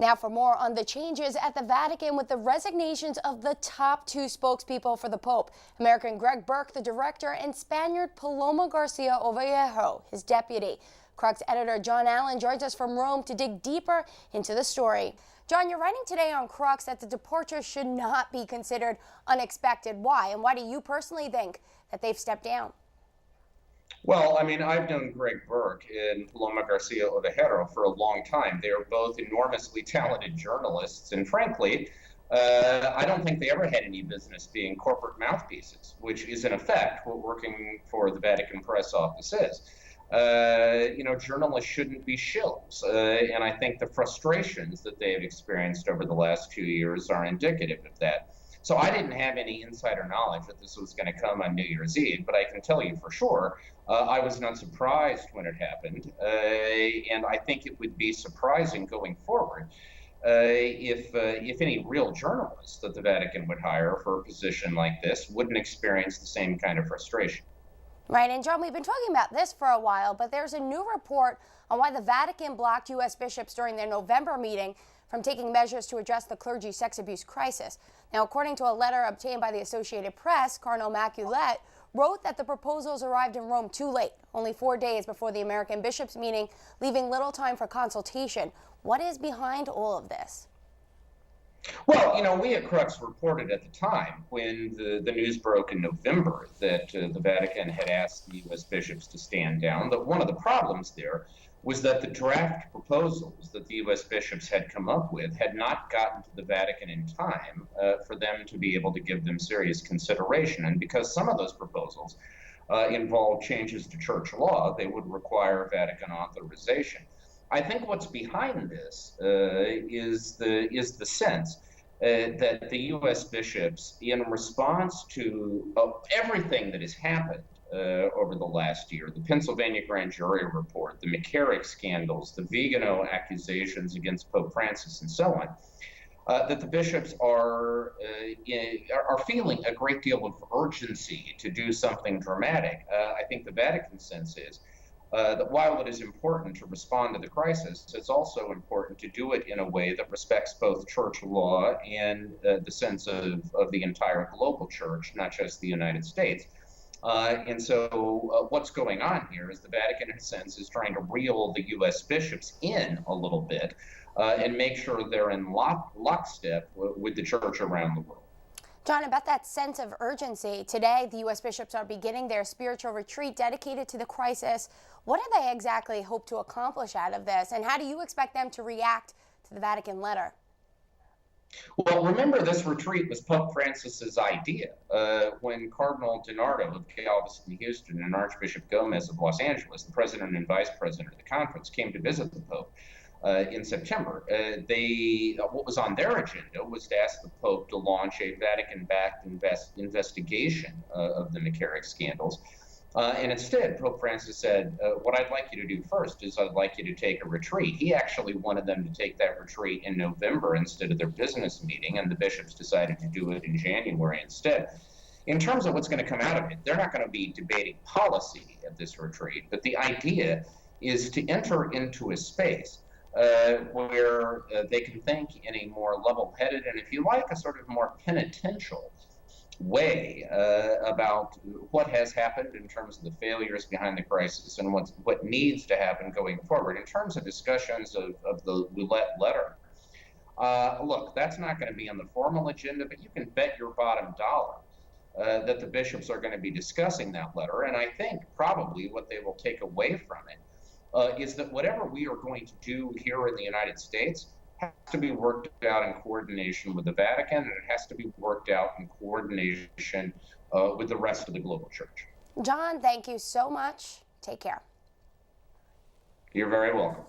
Now for more on the changes at the Vatican with the resignations of the top two spokespeople for the Pope, American Greg Burke, the director, and Spaniard Paloma Garcia Oviejo, his deputy. Crux editor John Allen joins us from Rome to dig deeper into the story. John, you're writing today on Crux that the departure should not be considered unexpected. Why? And why do you personally think that they've stepped down? Well, I mean, I've known Greg Burke and Paloma Garcia Oviejo for a long time. They are both enormously talented journalists, and frankly, I don't think they ever had any business being corporate mouthpieces, which is in effect what working for the Vatican press office is. Journalists shouldn't be shills, and I think the frustrations that they have experienced over the last 2 years are indicative of that. So I didn't have any insider knowledge that this was going to come on New Year's Eve, but I can tell you for sure, I was not surprised when it happened, and I think it would be surprising going forward if any real journalists that the Vatican would hire for a position like this wouldn't experience the same kind of frustration. Right, and John, we've been talking about this for a while, but there's a new report on why the Vatican blocked U.S. bishops during their November meeting from taking measures to address the clergy sex abuse crisis. Now, according to a letter obtained by the Associated Press, Cardinal Maculette wrote that the proposals arrived in Rome too late, only 4 days before the American bishops' meeting, leaving little time for consultation. What is behind all of this? Well, we at Crux reported at the time when the news broke in November that the Vatican had asked the U.S. bishops to stand down, that one of the problems there was that the draft proposals that the U.S. bishops had come up with had not gotten to the Vatican in time for them to be able to give them serious consideration. And because some of those proposals involved changes to church law, they would require Vatican authorization. I think what's behind this is the sense that the U.S. bishops, in response to everything that has happened over the last year, the Pennsylvania grand jury report, the McCarrick scandals, the Vigano accusations against Pope Francis, and so on, that the bishops are feeling a great deal of urgency to do something dramatic. I think the Vatican sense is that while it is important to respond to the crisis, it's also important to do it in a way that respects both church law and the sense of the entire global church, not just the United States. And so what's going on here is the Vatican, in a sense, is trying to reel the U.S. bishops in a little bit and make sure they're in lockstep with the church around the world. John, about that sense of urgency, today the U.S. bishops are beginning their spiritual retreat dedicated to the crisis. What do they exactly hope to accomplish out of this, and how do you expect them to react to the Vatican letter? Well, remember, this retreat was Pope Francis's idea. When Cardinal DiNardo of Galveston, Houston, and Archbishop Gomez of Los Angeles, the president and vice president of the conference, came to visit the Pope in September, what was on their agenda was to ask the Pope to launch a Vatican-backed investigation of the McCarrick scandals. And instead, Pope Francis said, what I'd like you to do first is I'd like you to take a retreat. He actually wanted them to take that retreat in November instead of their business meeting, and the bishops decided to do it in January instead. In terms of what's going to come out of it, they're not going to be debating policy at this retreat, but the idea is to enter into a space where they can think in a more level-headed and, if you like, a sort of more penitential way about what has happened in terms of the failures behind the crisis and what needs to happen going forward. In terms of discussions of the Roulette letter, look, that's not going to be on the formal agenda, but you can bet your bottom dollar that the bishops are going to be discussing that letter. And I think probably what they will take away from it is that whatever we are going to do here in the United States has to be worked out in coordination with the Vatican, and it has to be worked out in coordination with the rest of the global church. John, thank you so much. Take care. You're very welcome.